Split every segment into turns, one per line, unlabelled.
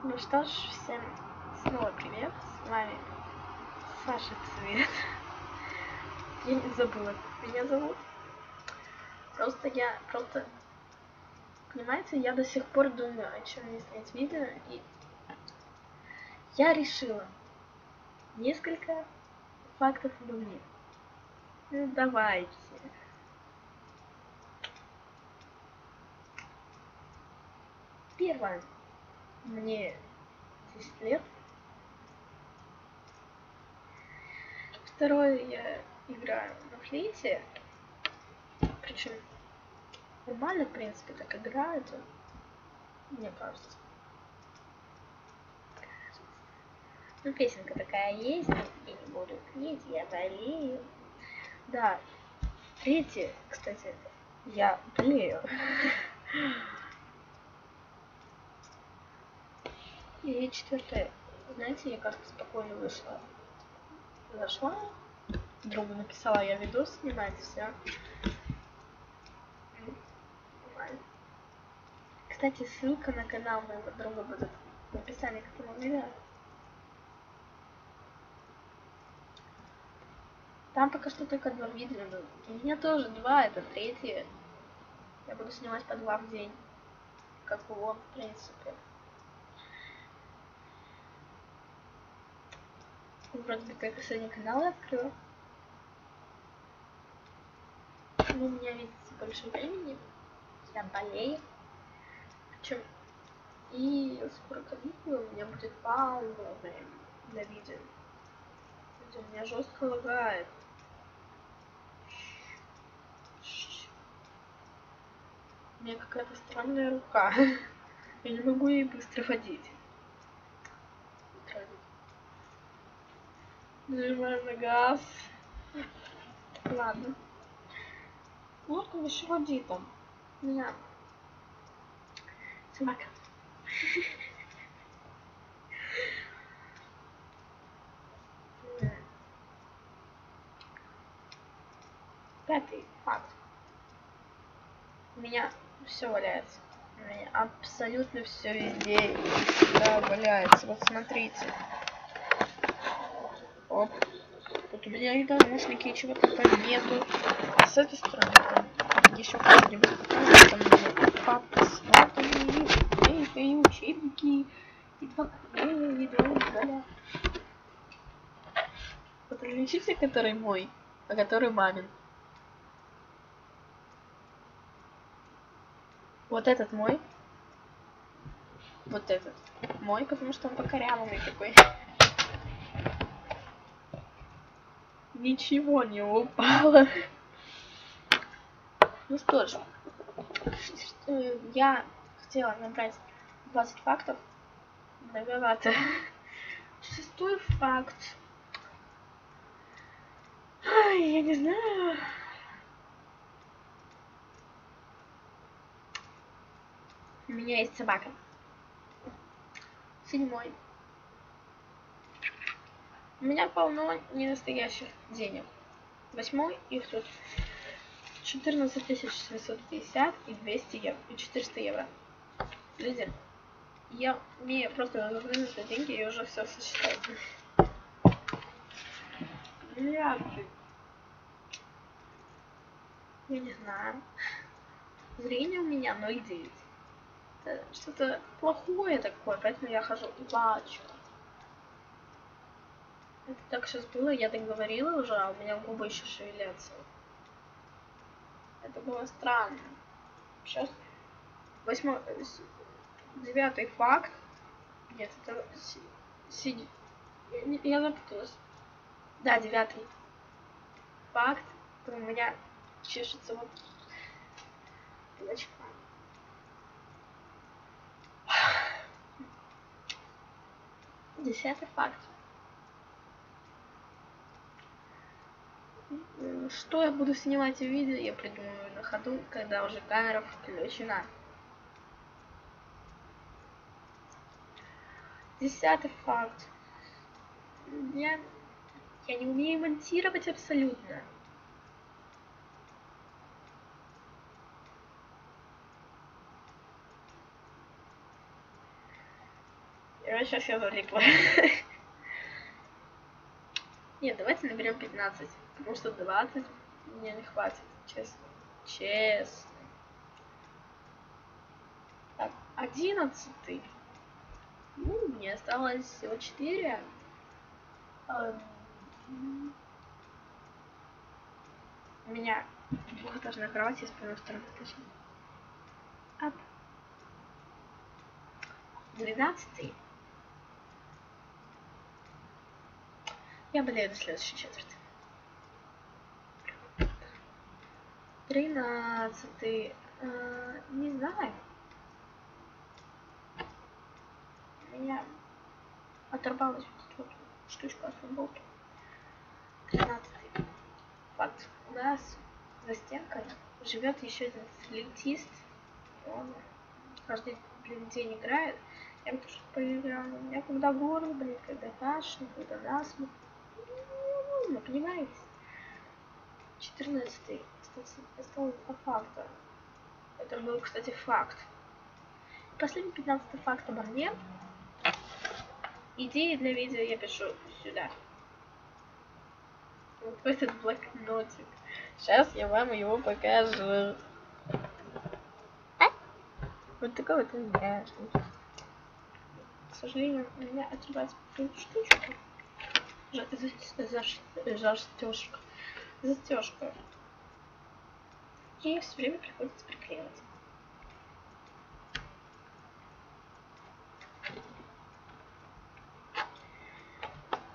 Ну что ж, всем снова привет, с вами Саша Цвет. Я не забыла, как меня зовут. Просто, понимаете, я до сих пор думаю, о чем мне снять видео, и я решила несколько фактов обо мне. Ну давайте. Первое. Мне 10 лет. Второе, я играю на флейте. Причем нормально, в принципе, так играют, мне кажется. Ну, песенка такая есть, я не буду петь, я болею. Да, третье, кстати, я болею. И четвертое, знаете, я как-то спокойно вышла. Зашла, другу написала, я видос снимать, все. Кстати, ссылка на канал моего друга будет в описании к этому видео. Там пока что только 2 видео, но у меня тоже 2, это третье. Я буду снимать по 2 в день, как и он, в принципе. Вроде бы как сегодня канал открыл. Ну, у меня видится больше времени. Я болею. Причем и скоро каникулы, у меня будет пауза для видео. У меня жестко лагает. У меня какая-то странная рука. Я не могу ей быстро водить. Нажимаем на газ. Ладно. Вот он еще води там. У меня собака. Пятый факт. У меня все валяется. У меня абсолютно все везде валяется. Вот смотрите. Оп. Тут у меня и наушники, чего-то там нету. А с этой стороны там еще что-нибудь. Там папка с нотами, и учебники, и 2 книги, и 2 медаля. Вот различите, который мой, а который мамин. Вот этот мой. Вот этот мой, потому что он покорявый такой. Ничего не упало. Ну что ж, я хотела набрать 20 фактов. Многовато. 6-й факт. Ай, я не знаю. У меня есть собака. 7-й. У меня полно ненастоящих денег. 8-й, их тут 14 750 и 200 евро, и 400 евро. Люди, я умею просто заплатить за деньги и уже все сосчитать. Миллиарды. Я не знаю. Зрение у меня 0,9. Это что-то плохое такое, поэтому я хожу и плачу. Это так сейчас было, я так говорила уже, а у меня губы еще шевелятся. Это было странно. Сейчас 9-й факт. Нет, это я запуталась. Да, 9-й факт. У меня чешется вот кулачка. 10-й факт. Что я буду снимать в видео, я придумаю на ходу, когда уже камера включена. 10-й факт. Я не умею монтировать абсолютно. Короче, сейчас я залипла. Нет, давайте наберем 15, потому что 20 мне не хватит, честно. Честно. Так, 11. Ну, мне осталось всего 4. У меня двухэтажная кровать есть, с первой стороны, точнее. Ап. 12. Я болею до следующей четверти. 13. Не знаю. У меня оторвалась вот эта вот штучка от футболки. 13. Факт. У нас за стенкой живет еще один флейтист. Он каждый день играет. Я бы тоже поиграла. У меня когда горло болит, когда кашель, когда насморк. Ну, понимаете? 14. Осталось 2 факта. Это был, кстати, факт. Последний 15 факт обо мне. Идеи для видео я пишу сюда. Вот в этот блокнотик. Сейчас я вам его покажу. Вот такой вот он грязный. К сожалению, у меня отрывается штучка. Застежка. И все время приходится приклеивать.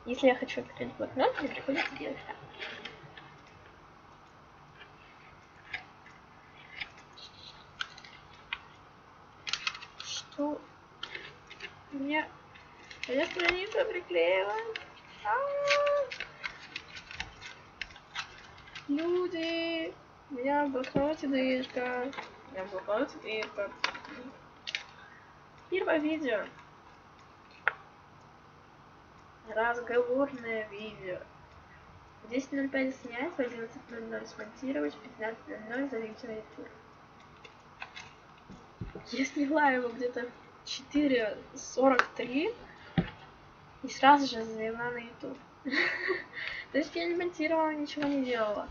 Если я хочу открыть блокнот, мне приходится делать так. Что? У меня страница приклеилась. Люди! У меня в блокноте дырка. Первое видео. Разговорное видео. В 10:05 снять, в 11:00 смонтировать, в 15:00 залить на YouTube. Я сняла его где-то в 4:43 и сразу же залила на YouTube. То есть я не монтировала, ничего не делала.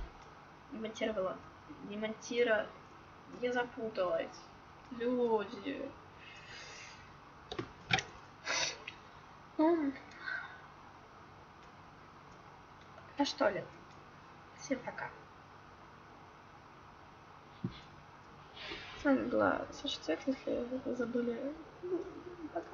Не монтировала. Я запуталась. Люди. А что ли? Всем пока. С вами была Саша Цвет, если вы забыли. Пока.